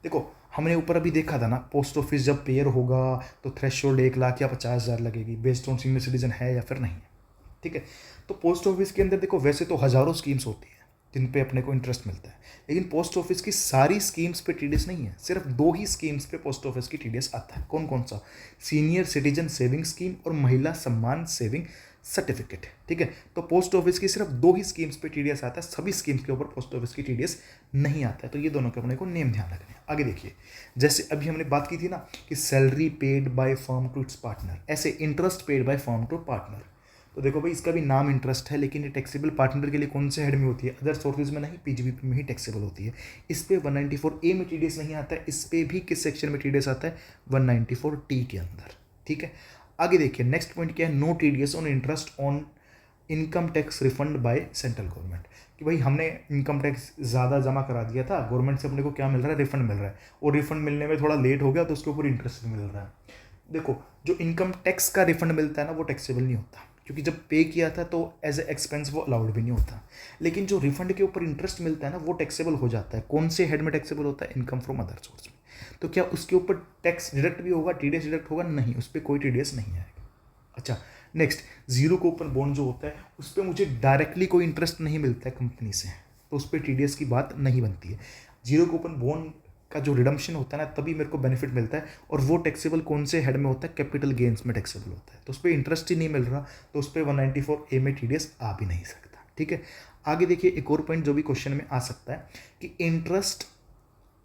देखो हमने ऊपर अभी देखा था ना, पोस्ट ऑफिस जब पेयर होगा तो थ्रेशोल्ड 1 लाख या 50,000 लगेगी, बेस्ड ऑन सीनियर सिटीजन है या फिर नहीं है। ठीक है, तो पोस्ट ऑफिस के अंदर देखो वैसे तो हज़ारों स्कीम्स होती है जिन पे अपने को इंटरेस्ट मिलता है, लेकिन पोस्ट ऑफिस की सारी स्कीम्स पे TDS नहीं है, सिर्फ 2 ही स्कीम्स पे पोस्ट ऑफिस की TDS आता है। कौन कौन सा? सीनियर सिटीजन सेविंग स्कीम और महिला सम्मान सेविंग सर्टिफिकेट। ठीक है, तो पोस्ट ऑफिस की सिर्फ 2 ही स्कीम्स पे TDS आता है, सभी स्कीम्स के ऊपर पोस्ट ऑफिस की TDS नहीं आता है। तो ये दोनों के अपने को नेम ध्यान रखने हैं। आगे देखिए, जैसे अभी हमने बात की थी ना कि salary paid by firm to its partner, ऐसे interest paid by firm to partner. तो देखो भाई, इसका भी नाम इंटरेस्ट है, लेकिन ये टैक्सेबल पार्टनर के लिए कौन से हेड में होती है? अदर सोर्सेज में नहीं, PGBP में ही टैक्सेबल होती है। इस पे 194A में TDS नहीं आता है, इस पे भी किस सेक्शन में TDS आता है? 194T के अंदर। ठीक है, आगे देखिए, नेक्स्ट पॉइंट क्या है? No TDS on interest on income tax refund by central government, कि भाई हमने इनकम टैक्स ज़्यादा जमा करा दिया था, गवर्नमेंट से अपने को क्या मिल रहा है? रिफंड मिल रहा है, और रिफंड मिलने में थोड़ा लेट हो गया तो उसके ऊपर इंटरेस्ट मिल रहा है। देखो, जो इनकम टैक्स का रिफंड मिलता है ना, वो टैक्सेबल नहीं होता, क्योंकि जब पे किया था तो एज ए एक्सपेंस वो अलाउड भी नहीं होता। लेकिन जो रिफंड के ऊपर इंटरेस्ट मिलता है ना, वो टैक्सेबल हो जाता है। कौन से हेड में टैक्सेबल होता है? इनकम फ्रॉम अदर सोर्स में। तो क्या उसके ऊपर टैक्स डिडक्ट भी होगा, TDS डिडक्ट होगा? नहीं, उस पर कोई TDS नहीं आएगा। अच्छा, नेक्स्ट, जीरो कूपन बॉन्ड जो होता है उस पर मुझे डायरेक्टली कोई इंटरेस्ट नहीं मिलता है कंपनी से, तो उस पर TDS की बात नहीं बनती है। जीरो कूपन बॉन्ड का जो रिडम्पशन होता है ना, तभी मेरे को बेनिफिट मिलता है, और वो टैक्सेबल कौन से हेड में होता है? कैपिटल गेन्स में टैक्सेबल होता है। तो उस पर इंटरेस्ट ही नहीं मिल रहा, तो उस पर 194A में TDS आ भी नहीं सकता। ठीक है, आगे देखिए, एक और पॉइंट जो भी क्वेश्चन में आ सकता है कि interest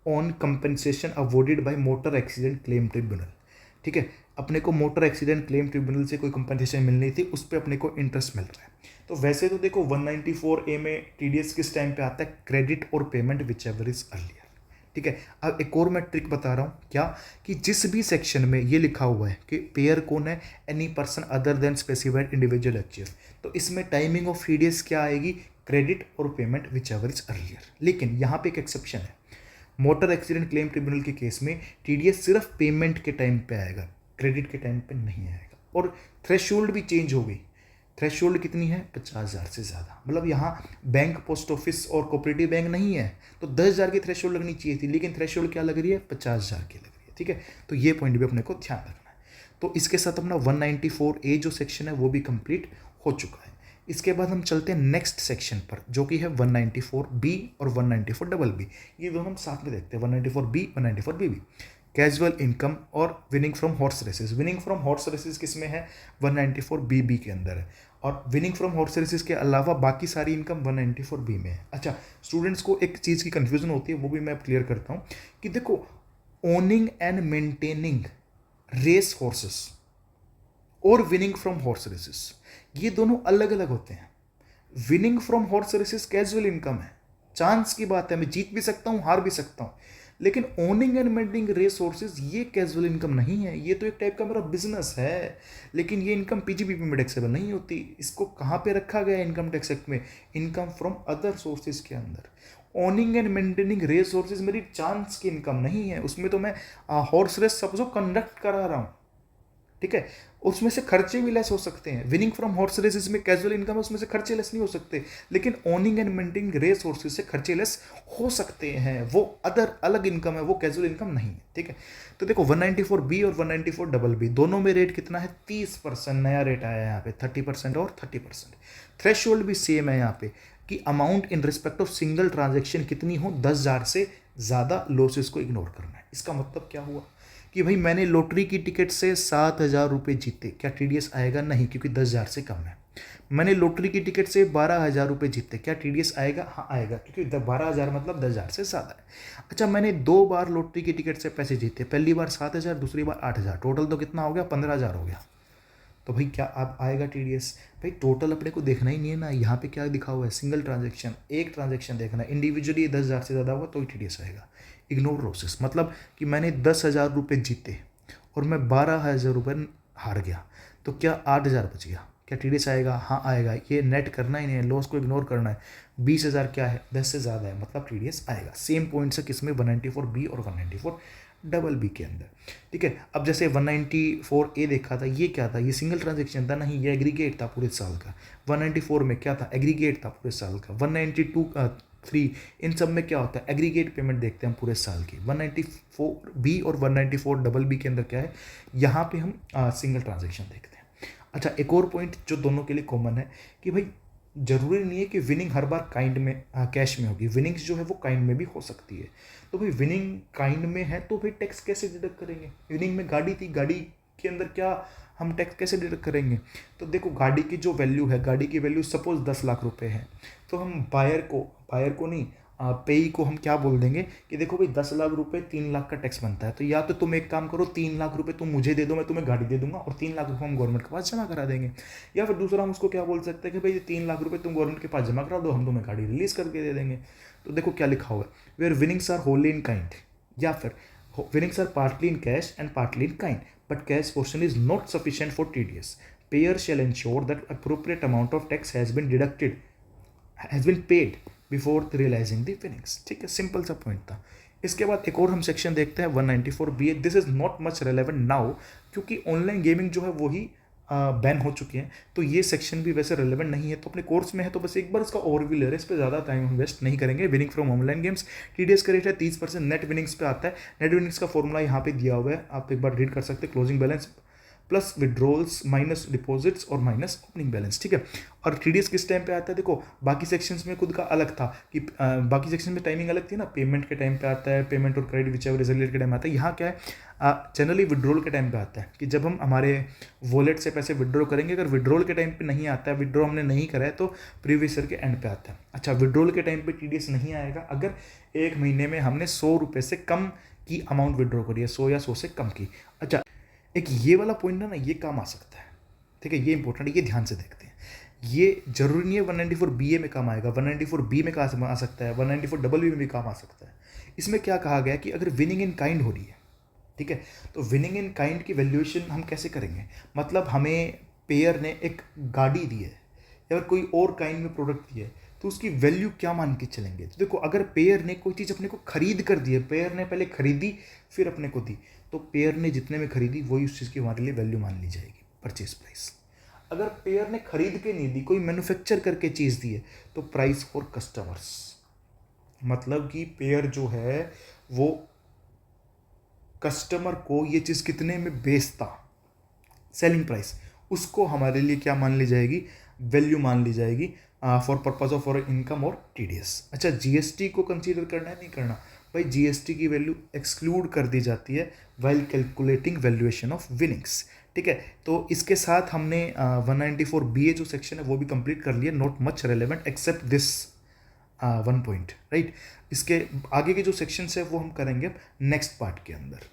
on compensation awarded bye motor accident claim tribunal. ठीक है, अपने को मोटर एक्सीडेंट क्लेम ट्रिब्यूनल से कोई कंपनसेशन मिलनी थी, उस पर अपने को इंटरेस्ट मिल रहा है। तो वैसे तो देखो 194A में TDS किस टाइम पे आता है? क्रेडिट और payment whichever is earlier. ठीक है, अब एक और मैं ट्रिक बता रहा हूँ, क्या कि जिस भी सेक्शन में ये लिखा हुआ है कि पेयर कौन है? Any person other than specified individual HUF, तो इसमें टाइमिंग ऑफ TDS क्या आएगी? क्रेडिट और payment whichever is earlier. लेकिन यहाँ पे एक एक्सेप्शन है, मोटर एक्सीडेंट क्लेम ट्रिब्यूनल के केस में TDS सिर्फ पेमेंट के टाइम पे आएगा, क्रेडिट के टाइम पे नहीं आएगा। और थ्रेशोल्ड भी चेंज हो गई, थ्रेशोल्ड कितनी है? 50,000 से ज़्यादा। मतलब यहाँ बैंक, पोस्ट ऑफिस और कोऑपरेटिव बैंक नहीं है, तो 10,000 की थ्रेशोल्ड लगनी चाहिए थी, लेकिन थ्रेशोल्ड क्या लग रही है? 50,000 की लग रही है। ठीक है, तो ये पॉइंट भी अपने को ध्यान रखना है। तो इसके साथ अपना 194A जो सेक्शन है वो भी कंप्लीट हो चुका है। इसके बाद हम चलते हैं नेक्स्ट सेक्शन पर, जो कि है 194B और 194BB। ये दोनों हम साथ में देखते हैं, 194B 194BB। कैजुअल इनकम और winning from horse races. Winning from horse races किस में है? 194BB के अंदर है, और विनिंग फ्रॉम हॉर्स रेसेस के अलावा बाकी सारी इनकम 194B में है। अच्छा, स्टूडेंट्स को एक चीज़ की कन्फ्यूजन होती है, वो भी मैं क्लियर करता हूँ कि देखो, owning and maintaining race horses और विनिंग फ्रॉम हॉर्स रेसेस, ये दोनों अलग अलग होते हैं। Winning from horse races casual income है, चांस की बात है, मैं जीत भी सकता हूँ, हार भी सकता हूँ। लेकिन owning and maintaining race horses ये कैजुअल इनकम नहीं है, ये तो एक टाइप का मेरा बिजनेस है, लेकिन ये इनकम PGBP में टैक्सेबल नहीं होती। इसको कहाँ पे रखा गया है इनकम टैक्स एक्ट में? इनकम फ्रॉम अदर सोर्सेज के अंदर। Owning and maintaining race horses मेरी चांस की इनकम नहीं है, उसमें तो मैं हॉर्स रेस सपोजो कंडक्ट करा रहा हूँ। ठीक है, उसमें से खर्चे भी लेस हो सकते हैं। विनिंग फ्रॉम हॉर्स रेसेस में कैजुअल इनकम है, उसमें से खर्चे लेस नहीं हो सकते, लेकिन owning and maintaining race horses से खर्चे लेस हो सकते हैं, वो अदर अलग इनकम है, वो कैजुअल इनकम नहीं है। ठीक है, तो देखो 194B और 194BB दोनों में रेट कितना है? 30%। नया रेट आया है यहाँ पे, 30% और 30%। थ्रेशोल्ड भी सेम है यहाँ पे कि amount in respect of single transaction कितनी हो? 10,000 से ज़्यादा लॉसेस को इग्नोर करना है। इसका मतलब क्या हुआ कि भाई मैंने लॉटरी की टिकट से 7,000 रुपये जीते, क्या TDS आएगा? नहीं, क्योंकि 10,000 से कम है। मैंने लॉटरी की टिकट से 12,000 रुपये जीते, क्या TDS आएगा? हाँ आएगा, क्योंकि 12,000 मतलब 10,000 से ज़्यादा है। अच्छा, मैंने 2 बार लॉटरी की टिकट से पैसे जीते, पहली बार 7,000, दूसरी बार 8,000, टोटल तो कितना हो गया? 15,000 हो गया। तो भाई क्या अब आएगा TDS? भाई टोटल अपने को देखना ही नहीं है ना, यहाँ पे क्या लिखा हुआ है? सिंगल ट्रांजेक्शन, एक ट्रांजेक्शन देखना है। इंडिविजुअली 10,000 से ज़्यादा हुआ तो ही TDS आएगा। इग्नोर लॉसेस, मतलब कि मैंने 10,000 रुपये जीते और मैं 12,000 रुपये हार गया, तो क्या 8,000 बच गया? क्या TDS आएगा? हाँ आएगा। ये नेट करना ही नहीं है, लॉस को इग्नोर करना है। 20,000 क्या है? 10 से ज़्यादा है, मतलब TDS आएगा। सेम पॉइंट्स है किसमें? 194B और 194 डबल बी के अंदर, ठीक है। अब जैसे 194A देखा था, ये क्या था, ये सिंगल ट्रांजेक्शन था, नहीं ये एग्रीगेट था पूरे साल का। 194 में क्या था, एग्रीगेट था पूरे साल का। 192 3 इन सब में क्या होता है, एग्रीगेट पेमेंट देखते हैं हम पूरे साल की। 194B और 194 BB के अंदर क्या है, यहाँ पे हम सिंगल ट्रांजेक्शन देखते हैं। अच्छा, एक और पॉइंट जो दोनों के लिए कॉमन है कि भाई जरूरी नहीं है कि विनिंग हर बार काइंड में कैश में होगी, विनिंग्स जो है वो काइंड में भी हो सकती है। तो भाई विनिंग काइंड में है तो भाई टैक्स कैसे डिडक्ट करेंगे, विनिंग में गाड़ी थी, गाड़ी के अंदर क्या हम टैक्स कैसे डिडक्ट करेंगे। तो देखो गाड़ी की जो वैल्यू है, गाड़ी की वैल्यू सपोज 10 लाख रुपए है, तो हम बायर को नहीं, पेई को हम क्या बोल देंगे कि देखो भाई 10 लाख रुपए 3 लाख का टैक्स बनता है, तो या तो तुम एक काम करो 3 लाख रुपए तुम मुझे दे दो, मैं तुम्हें गाड़ी दे दूंगा और 3 लाख रुपए हम गवर्नमेंट के पास जमा करा देंगे। या फिर दूसरा हम उसको क्या बोल सकते हैं कि भाई 3 लाख रुपए तुम गवर्नमेंट के पास जमा करा दो, हम तुम्हें गाड़ी रिलीज करके दे देंगे। तो देखो क्या लिखा हुआ है, where winnings are wholly in kind, या फिर winnings are partly in cash and partly in kind, but cash portion is not sufficient for TDS. Payer shall ensure that appropriate amount of tax has been paid before realizing the winnings. ठीक है, simple सा point था। इसके बाद एक और हम section देखते हैं 194B। This is not much relevant now, क्योंकि ऑनलाइन गेमिंग जो है वही बैन हो चुके हैं, तो ये सेक्शन भी वैसे रेलेवेंट नहीं है। तो अपने कोर्स में है तो बस एक बार इसका ओवरव्यू ले रहे हैं, इस पर ज़्यादा टाइम हम वेस्ट नहीं करेंगे। Winning from online games, TDS का रेट है 30%, नेट विनिंग्स पे आता है। नेट विनिंग्स का फॉर्मूला यहाँ पे दिया हुआ है, आप एक बार रीड कर सकते हैं, closing balance plus withdrawals minus deposits और माइनस ओपनिंग बैलेंस, ठीक है। और TDS किस टाइम पे आता है, देखो बाकी सेक्शंस में खुद का अलग था कि बाकी सेक्शन में टाइमिंग अलग थी ना, पेमेंट के टाइम पे आता है, पेमेंट और क्रेडिट विच एवर रिजल्ट के टाइम आता है। यहाँ क्या है, जनरली विड्रॉल के टाइम पे आता है कि जब हम हमारे वॉलेट से पैसे विड्रॉ करेंगे, अगर विड्रॉल के टाइम पे नहीं आता है, विड्रॉ हमने नहीं करा है, तो प्रीवियस ईयर के एंड पे आता है। अच्छा, विड्रॉल के टाइम पे TDS नहीं आएगा अगर एक महीने में हमने 100 रुपये से कम की अमाउंट विड्रॉ करी है, 100 या 100 से कम की। अच्छा, एक ये वाला पॉइंट है ना, ये काम आ सकता है, ठीक है, ये इंपॉर्टेंट है, ये ध्यान से देखते हैं। ये जरूरी नहीं है 194BA में काम आएगा, 194B में काम आ सकता है, 194BB में भी काम आ सकता है। इसमें क्या कहा गया कि अगर विनिंग इन काइंड हो रही है, ठीक है, तो विनिंग इन काइंड की वैल्यूएशन हम कैसे करेंगे। मतलब हमें पेयर ने एक गाड़ी दी है या फिर कोई और काइंड में प्रोडक्ट दिया है, तो उसकी वैल्यू क्या मान के चलेंगे। तो देखो अगर पेयर ने कोई चीज़ अपने को खरीद कर दी है, पेयर ने पहले खरीदी फिर अपने को दी, तो पेयर ने जितने में खरीदी वही उस चीज़ की हमारे लिए वैल्यू मान ली जाएगी, परचेज प्राइस। अगर पेयर ने खरीद के नहीं दी, कोई मैन्युफैक्चर करके चीज़ दी है, तो प्राइस फॉर कस्टमर्स, मतलब कि पेयर जो है वो कस्टमर को ये चीज़ कितने में बेचता, सेलिंग प्राइस, उसको हमारे लिए क्या मान ली जाएगी, वैल्यू मान ली जाएगी फॉर पर्पज ऑफ और इनकम और TDS। अच्छा, GST को कंसीडर करना है नहीं करना, भाई GST की वैल्यू एक्सक्लूड कर दी जाती है while calculating valuation of winnings, ठीक है। तो इसके साथ हमने 194BA जो सेक्शन है वो भी कंप्लीट कर लिया, not much relevant except this one point, right. इसके आगे के जो सेक्शंस है वो हम करेंगे नेक्स्ट पार्ट के अंदर।